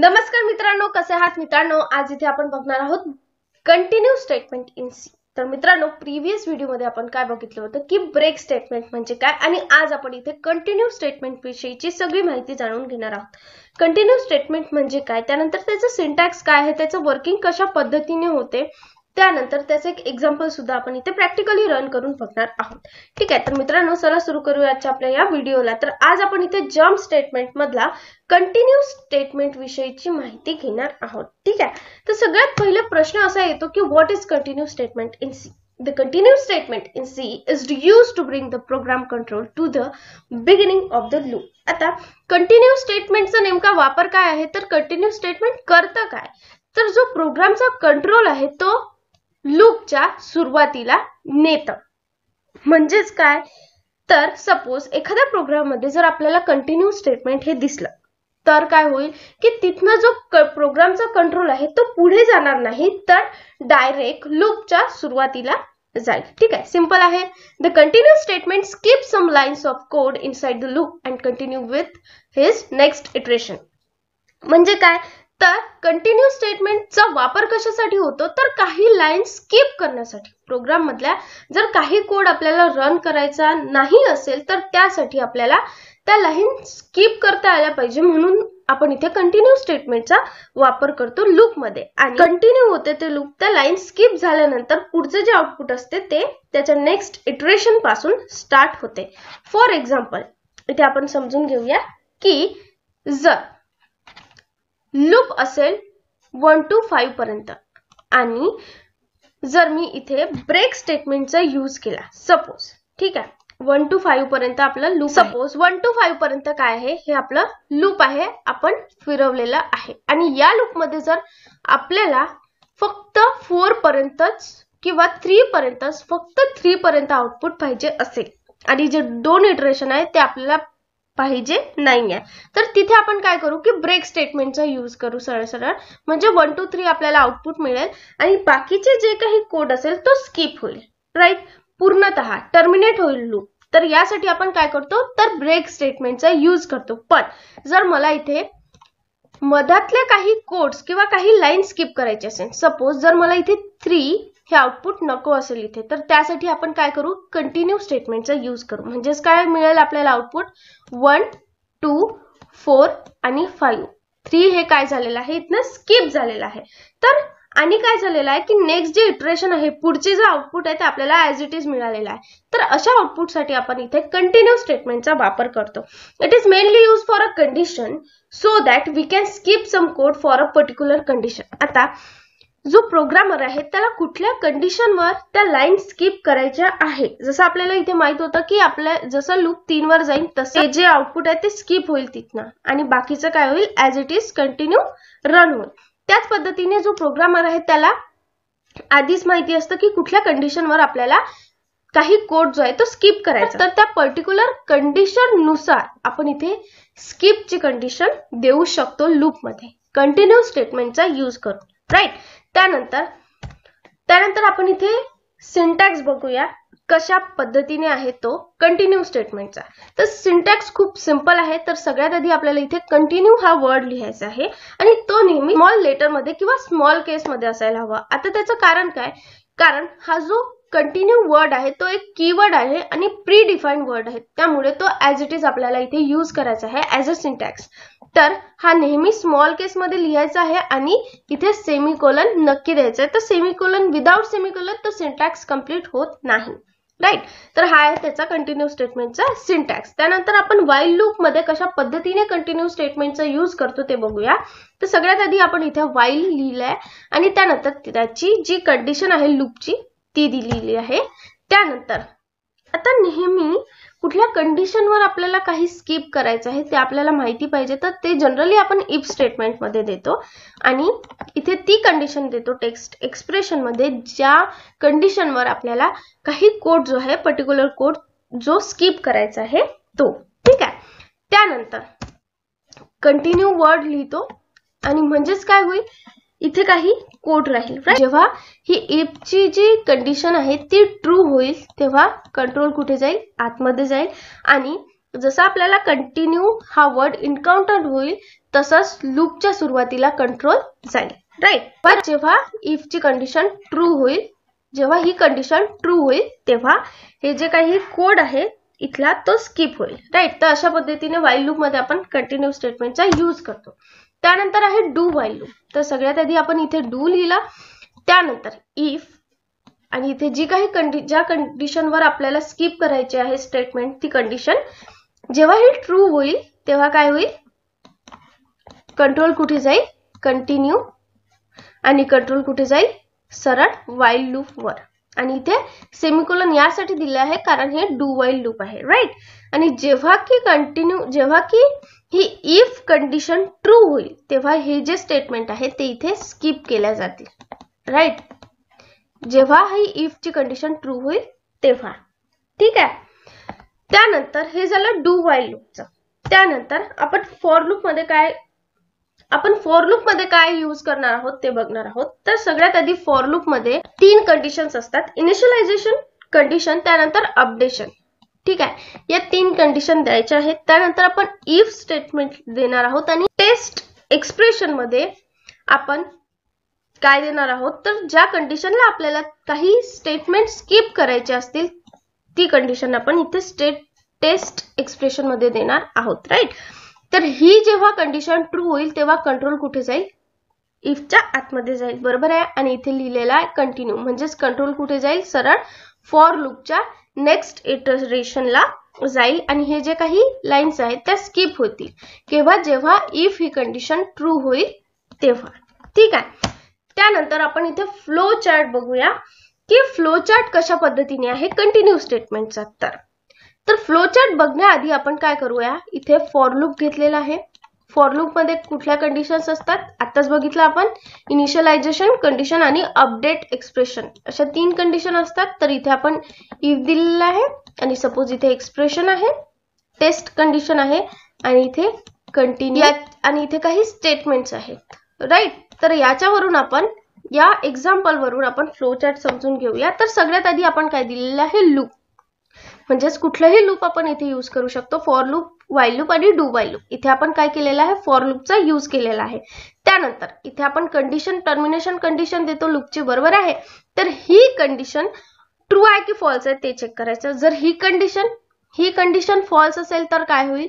नमस्कार मित्रांनो, कसे आहात मित्रांनो? आज इथे आपण बघणार आहोत कंटिन्यू स्टेटमेंट इन सी। तर मित्रांनो, प्रीवियस व्हिडिओ मध्ये आपण काय बघितलं होतं की ब्रेक स्टेटमेंट म्हणजे काय, आणि आज आपण इथे कंटिन्यू स्टेटमेंट विषयीची सगळी माहिती जाणून घेणार आहोत। कंटिन्यू स्टेटमेंट म्हणजे काय, त्यानंतर त्याचं सिंटॅक्स काय आहे, त्याचं वर्किंग कशा पद्धतीने होते, त्यानंतर त्याचे एक एक्झाम्पल सुद्धा आपण इथे प्रॅक्टिकली रन करून बघणार आहोत। ठीक आहे, तर मित्रांनो चला सुरू करूया आजच्या आपल्या या व्हिडिओला। तर आज आपण इथे जम्प स्टेटमेंट मधला कंटिन्यू स्टेटमेंट विषयीची माहिती घेणार आहोत। ठीक आहे, तर सगळ्यात पहिले प्रश्न असा येतो की what is continue statement in C. The continuous statement in C is used to bring the program control to the beginning of the loop. आता कंटिन्यू स्टेटमेंटचा नेमका वापर काय आहे, तर कंटिन्यू स्टेटमेंट करतं काय, तर जो प्रोग्रामचा कंट्रोल आहे तो लूपच्या सुरुवातीला नेतं। म्हणजेच काय, तर सपोज एखाद्या प्रोग्राम मध्ये जर आपल्याला कंटिन्यू स्टेटमेंट हे दिसलं तर काय होईल की तिथनं जो प्रोग्रामचा कंट्रोल आहे तो पुढे जाणार नाही, तर डायरेक्ट लूपच्या सुरुवातीला जाईल। ठीक आहे, सिंपल आहे। The continue statement skip some lines of code inside the loop and continue with his next iteration. म्हणजे काय, तर कंटिन्यू स्टेटमेंटचा वापर कशासाठी होतो, तर काही लाईन स्किप करण्यासाठी। प्रोग्राम मधल्या जर काही कोड आपल्याला रन करायचा नाही असेल तर त्यासाठी आपल्याला त्या लाईन स्किप करता आल्या पाहिजे, म्हणून आपण इथे कंटिन्यू स्टेटमेंटचा वापर करतो लूप मध्ये। आणि कंटिन्यू होते ते लूप, त्या लाईन स्किप झाल्यानंतर पुढचे जे आउटपुट असते ते त्याच्या नेक्स्ट इटरेशन पासून स्टार्ट होते। फॉर एक्झाम्पल इथे आपण समजून घेऊया की जर लूप असेल 1 to 5 पर्यंत आणि जर मी इथे ब्रेक स्टेटमेंटचा यूज केला सपोज, ठीक आहे, 1 to 5 पर्यंत आपलं लूप, सपोज 1 to 5 पर्यंत काय आहे, हे आपलं लूप आहे, आपण फिरवलेलं आहे। आणि या लूप मध्ये जर आपल्याला फक्त 4 पर्यंतच किंवा 3 पर्यंतच, फक्त 3 पर्यंत आउटपुट पाहिजे असेल आणि जे 2 इटरेशन आहे ते आपल्याला पाहिजे नाहीये, तर तिथे आपण काय करू की ब्रेक स्टेटमेंटचा यूज करू सरळ सरळ। म्हणजे 1 to 3 आपल्याला आउटपुट मिळेल आणि बाकीचे जे काही कोड असेल तो स्किप होईल, राईट, पूर्णतः टर्मिनेट होईल लूप। तर यासाठी आपण काय करतो, तर ब्रेक स्टेटमेंटचा यूज करतो। पण जर मला इथे मधातल्या काही कोड्स किंवा काही लाईन स्किप करायचे असेल, सपोज जर मला इथे 3 हे आउटपुट नको असेल इथे, तर त्यासाठी आपण काय करू, कंटिन्यू स्टेटमेंटचा यूज करू। म्हणजेच काय मिळेल आपल्याला आउटपुट 1 2 4 आणि 5। 3 हे काय झालेलं आहे, इथनं स्किप झालेलं आहे। तर आणि काय झालेलं आहे की नेक्स्ट जे इटरेशन आहे, पुढचे जे आउटपुट आहे ते आपल्याला ॲज इट इज मिळालेलं आहे। तर अशा आउटपुटसाठी आपण इथे कंटिन्यू स्टेटमेंटचा वापर करतो। It is mainly use for a condition so that we can skip some code for a particular condition. आता जो प्रोग्रामर आहे त्याला कुठल्या कंडिशनवर त्या लाईन स्किप करायच्या आहे, जसं आपल्याला इथे माहित होतं की आपल्या जसं लूप 3 वर जाईल तसे जे आउटपुट आहे ते स्किप होईल तिथनं आणि बाकीचं काय होईल, as it is continue run होईल। त्याच पद्धतीने जो प्रोग्रामर आहे त्याला आधीच माहिती असतं की कुठल्या कंडिशनवर आपल्याला काही कोड जो आहे तो स्किप करायचा, तर त्या पर्टिक्युलर कंडिशन नुसार आपण इथे स्किपची कंडिशन देऊ शकतो लूप मध्ये कंटिन्यू स्टेटमेंटचा यूज करून, राईट। त्यानंतर आपण इथे सिंटॅक्स बघूया कशा पद्धतीने आहे तो कंटिन्यू स्टेटमेंटचा। तर सिंटॅक्स खूप सिंपल आहे। तर सगळ्यात आधी आपल्याला इथे कंटिन्यू हा वर्ड लिहायचा आहे आणि तो नेहमी स्मॉल लेटर मध्ये किंवा स्मॉल केस मध्ये असायला हवा। आता त्याचं कारण काय, कारण हा जो कंटिन्यू वर्ड आहे तो एक कीवर्ड आहे आणि प्री डिफाइंड वर्ड आहे, त्यामुळे तो ॲज इट इज आपल्याला इथे यूज करायचा आहे ॲज अ सिंटॅक्स। तर हा नेहमी स्मॉल केस मध्ये लिहायचा आहे आणि इथे सेमीकोलन नक्की द्यायचा आहे। तर सेमीकोलन, विदाउट सेमीकोलन तो सिंटॅक्स कंप्लीट होत नाही, राईट। तर हा आहे त्याचा कंटिन्यू स्टेटमेंटचा सिंटॅक्स। त्यानंतर आपण व्हाईल लूप मध्ये कशा पद्धतीने कंटिन्यू स्टेटमेंटचा यूज करतो ते बघूया। तर सगळ्यात आधी आपण इथे व्हाईल लिहिलंय आणि त्यानंतर त्याची जी कंडिशन आहे लूपची ती दिलेली आहे। त्यानंतर आता नेहमी कुठल्या कंडिशनवर आपल्याला काही स्किप करायचं आहे ते आपल्याला माहिती पाहिजे, तर ते जनरली आपण इफ स्टेटमेंट मध्ये देतो आणि इथे ती कंडिशन देतो टेक्स्ट एक्सप्रेशन मध्ये ज्या कंडिशनवर आपल्याला काही कोड जो आहे, पर्टिक्युलर कोड जो स्किप करायचा आहे तो, ठीक आहे। त्यानंतर कंटिन्यू वर्ड लिहितो आणि म्हणजेच काय होईल, इथे काही कोड राहील, जेव्हा ही इफ ची जी कंडिशन आहे ती ट्रू होईल तेव्हा कंट्रोल कुठे जाईल, आतमध्ये जाईल आणि जसं आपल्याला कंटिन्यू हा वर्ड एन्काउंटर होईल तसंच लूपच्या सुरुवातीला कंट्रोल जाईल, राईट. पण जेव्हा इफ ची कंडिशन ट्रू होईल, जेव्हा ही कंडिशन ट्रू होईल तेव्हा हे जे काही कोड आहे इथला तो स्किप होईल, राईट. तर अशा पद्धतीने व्हाईल लूप मध्ये आपण कंटिन्यू स्टेटमेंटचा यूज करतो. त्यानंतर आहे डू व्हाईल लूप. तर सगळ्यात आधी आपण इथे डू लिहिला, त्यानंतर इफ, आणि इथे जी काही ज्या कंडिशनवर आपल्याला स्किप करायची आहे स्टेटमेंट ती कंडिशन जेव्हा ही ट्रू होईल तेव्हा काय होईल, कंट्रोल कुठे जाईल, कंटिन्यू, आणि कंट्रोल कुठे जाईल, सरळ व्हाईल लूप वर. आणि इथे सेमिकोलन यासाठी दिले आहे कारण हे डू व्हाईल लूप आहे, राईट. आणि जेव्हा की ही इफ कंडिशन ट्रू होईल तेव्हा हे जे स्टेटमेंट आहे ते इथे स्किप केल्या जातील, राईट. जेव्हा ही इफ ची कंडिशन ट्रू होईल तेव्हा, ठीक आहे. त्यानंतर हे झालं डू व्हाईल लूपचं. त्यानंतर आपण फॉर लूप मध्ये काय यूज करणार आहोत ते बघणार आहोत. तर सगळ्यात आधी फॉर लूप मध्ये 3 कंडिशन्स असतात, इनिशियलायझेशन कंडिशन, त्यानंतर अपडेशन, ठीक आहे. या 3 कंडिशन द्यायच्या आहेत. त्यानंतर आपण इफ स्टेटमेंट देणार आहोत आणि टेस्ट एक्सप्रेशन मध्ये आपण काय देणार आहोत, तर ज्या कंडिशनला आपल्याला काही स्टेटमेंट स्किप करायचे असतील ती कंडिशन आपण इथे टेस्ट एक्सप्रेशन मध्ये देणार आहोत, राईट. तर ही जेव्हा कंडिशन ट्रू होईल तेव्हा कंट्रोल कुठे जाईल, इफच्या आतमध्ये जाईल, बरोबर आहे. आणि इथे लिहिलेला आहे कंटिन्यू, म्हणजेच कंट्रोल कुठे जाईल, सरळ फॉर लूपच्या नेक्स्ट इटरेशनला जाईल. आणि हे जे काही लाईन्स आहेत त्या स्किप होतील केव्हा, जेव्हा इफ ही कंडिशन ट्रू होईल तेव्हा, ठीक आहे. त्यानंतर आपण इथे फ्लो चार्ट बघूया की फ्लो चार्ट कशा पद्धतीने आहे कंटिन्यू स्टेटमेंटचा. तर फ्लो चार्ट बघण्याआधी आपण काय करूया, इथे फॉर लूप घेतलेला आहे. फॉर लूप मध्ये कुठल्या कंडिशन्स असतात आताच बघितलं आपण, इनिशियलायझेशन कंडिशन आणि अपडेट एक्सप्रेशन, अशा 3 कंडिशन असतात. तर इथे आपण इफ दिलेला आहे आणि सपोज इथे एक्सप्रेशन आहे, टेस्ट कंडिशन आहे आणि इथे कंटिन्यू, आणि इथे काही स्टेटमेंट्स आहेत, राईट. तर याच्यावरून आपण या एक्झाम्पल वरून आपण फ्लो चार्ट समजून घेऊया. तर सगळ्यात आधी आपण काय दिलेलं आहे, लूप, म्हणजेच कुठलंही लूप आपण इथे यूज करू शकतो, फॉर लूप, व्हाईल लूप आणि डू व्हाईल लूप. इथे आपण काय केलेलं आहे, फॉर लूपचा यूज केलेला आहे. त्यानंतर इथे आपण कंडिशन, टर्मिनेशन कंडिशन देतो लूपची, बरोबर आहे. तर ही कंडिशन ट्रू आहे की फॉल्स आहे ते चेक करायचं. जर ही कंडिशन फॉल्स असेल तर काय होईल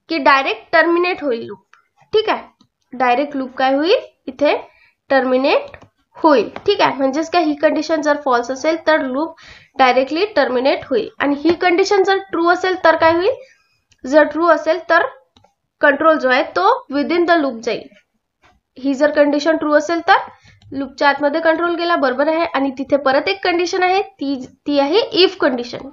की डायरेक्ट टर्मिनेट होईल लूप, ठीक आहे. डायरेक्ट लूप काय होईल, इथे टर्मिनेट होईल, ठीक आहे. म्हणजेच काय, ही कंडिशन जर फॉल्स असेल तर लूप डायरेक्टली टर्मिनेट होईल. आणि ही कंडिशन जर ट्रू असेल तर काय होईल, जर ट्रू असेल तर कंट्रोल जो आहे तो विदिन द लूप जाईल. ही जर कंडिशन ट्रू असेल तर लूपच्या आतमध्ये कंट्रोल गेला, बरोबर आहे. आणि तिथे परत एक कंडिशन आहे, ती आहे if condition,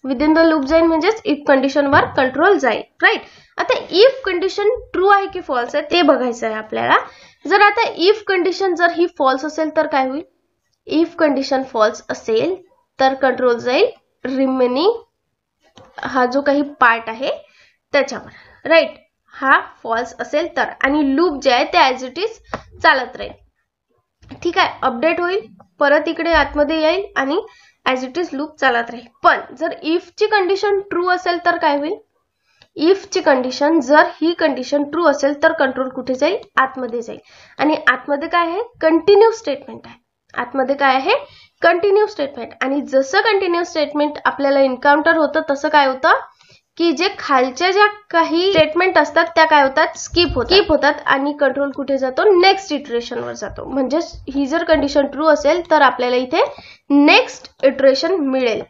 within the loop जाईल, म्हणजेच इफ कंडिशन वर कंट्रोल जाईल, राईट. आता इफ कंडिशन ट्रू आहे की फॉल्स आहे ते बघायचं आहे आपल्याला. जर आता इफ कंडिशन जर ही फॉल्स असेल तर काय होईल, इफ कंडिशन फॉल्स असेल तर कंट्रोल जाईल रिमेनिंग हा जो काही पार्ट आहे त्याच्यावर, राईट. हा फॉल्स असेल तर, आणि लूप जे आहे ते ऍज इट इज चालत राहील, ठीक आहे. अपडेट होईल, परत इकडे आतमध्ये येईल आणि ऍज इट इज लूप चालत राहील. पण जर इफ ची कंडिशन ट्रू असेल तर काय होईल, इफ ची कंडिशन जर ही कंडिशन ट्रू असेल तर कंट्रोल कुठे जाईल, आतमध्ये जाईल. आणि आतमध्ये काय आहे, कंटिन्यू स्टेटमेंट आहे. आतमध्ये काय आहे, कंटिन्यू स्टेटमेंट. आणि जसं कंटिन्यू स्टेटमेंट आपल्याला एन्काउंटर होतं तसं काय होतं की जे खालच्या ज्या काही स्टेटमेंट असतात त्या काय होतात, स्किप होतात आणि कंट्रोल कुठे जातो, नेक्स्ट इटरेशनवर जातो. म्हणजे ही जर कंडिशन ट्रू असेल तर आपल्याला इथे नेक्स्ट इटरेशन मिळेल,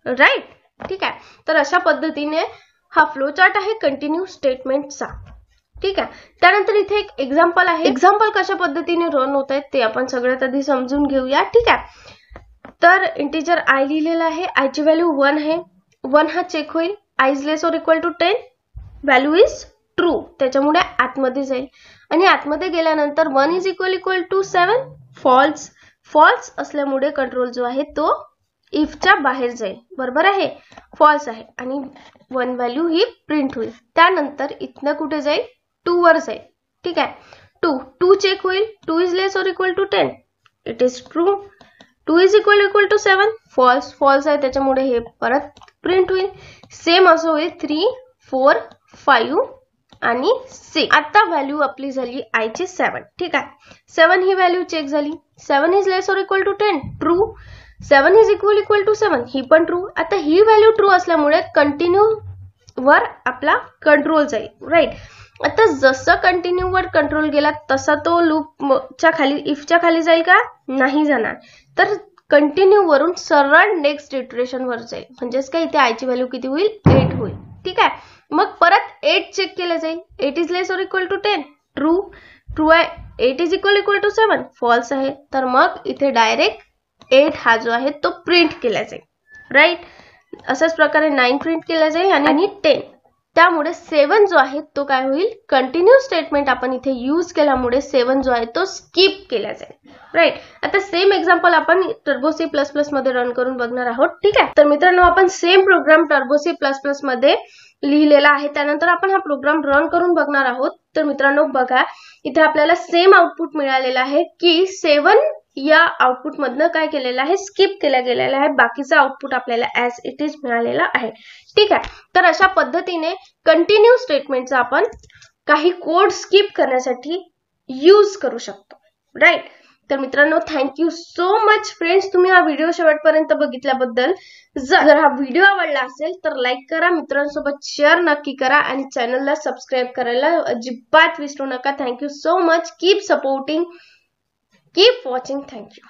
राईट, ठीक आहे. तर अशा पद्धतीने हा फ्लो चार्ट आहे कंटिन्यू स्टेटमेंटचा, ठीक आहे. त्यानंतर इथे एक एक्झाम्पल आहे. एक्झाम्पल कशा पद्धतीने रन होत आहेत ते आपण सगळ्यात आधी समजून घेऊया, ठीक आहे. तर इंटिजर आय लिहिलेला आहे, आय ची व्हॅल्यू 1 आहे. 1 हा चेक होईल, i is less or equal to 10, value is true, त्याच्यामुळे आतमध्ये जाईल. आणि आतमध्ये गेल्यानंतर 1 इज इक्वल टू 7, फॉल्स असल्यामुळे कंट्रोल जो आहे तो इफच्या बाहेर जाईल, बरोबर आहे, फॉल्स आहे. आणि 1 व्हॅल्यू ही प्रिंट होईल. त्यानंतर इथनं कुठे जाईल, 2 वर जाईल, ठीक आहे. 2 चेक होईल, 2 is less or equal to 10, it is true. 2 is equal to 7, false आहे, त्याच्यामुळे हे परत प्रिंट होईल. सेम असं होईल 3, 4 5 आणि 6. आता व्हॅल्यू आपली झाली आय ची 7. ठीक आहे, 7 ही व्हॅल्यू चेक झाली. 7 is less or equal to 10, true. 7 is equal to 7, ही पण ट्रू. आता ही व्हॅल्यू ट्रू असल्यामुळे कंटिन्यू वर आपला कंट्रोल जाईल, राईट. आता जसं कंटिन्यू वर कंट्रोल गेला तसा तो लूपच्या खाली, इफच्या खाली जाईल का? नाही जाणार. तर कंटिन्यू वरून सरळ नेक्स्ट इटरेशन वर जाईल. म्हणजेच काय, इथे आयची व्हॅल्यू किती होईल? 8 होईल. ठीक आहे, मग परत 8 चेक केलं जाईल. 8 is less or equal to 10, true. True आहे. 8 इज इक्वल टू 7, फॉल्स आहे. तर मग इथे डायरेक्ट 8 हा जो आहे तो प्रिंट केला जाईल, राईट. अशाच प्रकारे 9 प्रिंट केला जाईल आणि 10. त्यामुळे 7 जो आहे तो काय होईल? कंटिन्यू स्टेटमेंट आपण इथे यूज केल्यामुळे 7 जो आहे तो स्किप केला जाईल, राईट. आता सेम एक्झाम्पल आपण टर्बो C++ मध्ये रन करून बघणार आहोत. ठीक आहे, तर मित्रांनो आपण सेम प्रोग्राम टर्बो C++ मध्ये लिहिलेला आहे. त्यानंतर आपण हा प्रोग्राम रन करून बघणार आहोत. तर मित्रांनो बघा, इथे आपल्याला सेम आउटपुट मिळालेला आहे की 7 या आउटपुट मधनं काय केलेलं आहे? स्किप केला गेलेला आहे. बाकीचा आउटपुट आपल्याला ऍज इट इज मिळालेला आहे. ठीक आहे, तर अशा पद्धतीने कंटिन्यू स्टेटमेंटचा आपण काही कोड स्किप करण्यासाठी यूज करू शकतो, राईट. तर मित्रांनो थँक्यू सो मच फ्रेंड्स, तुम्ही हा व्हिडिओ शेवटपर्यंत बघितल्याबद्दल. जर हा व्हिडिओ आवडला असेल तर लाईक करा, मित्रांसोबत शेअर नक्की करा आणि चॅनलला सबस्क्राईब करायला अजिबात विसरू नका. Thank you so much. Keep supporting, keep watching. Thank you.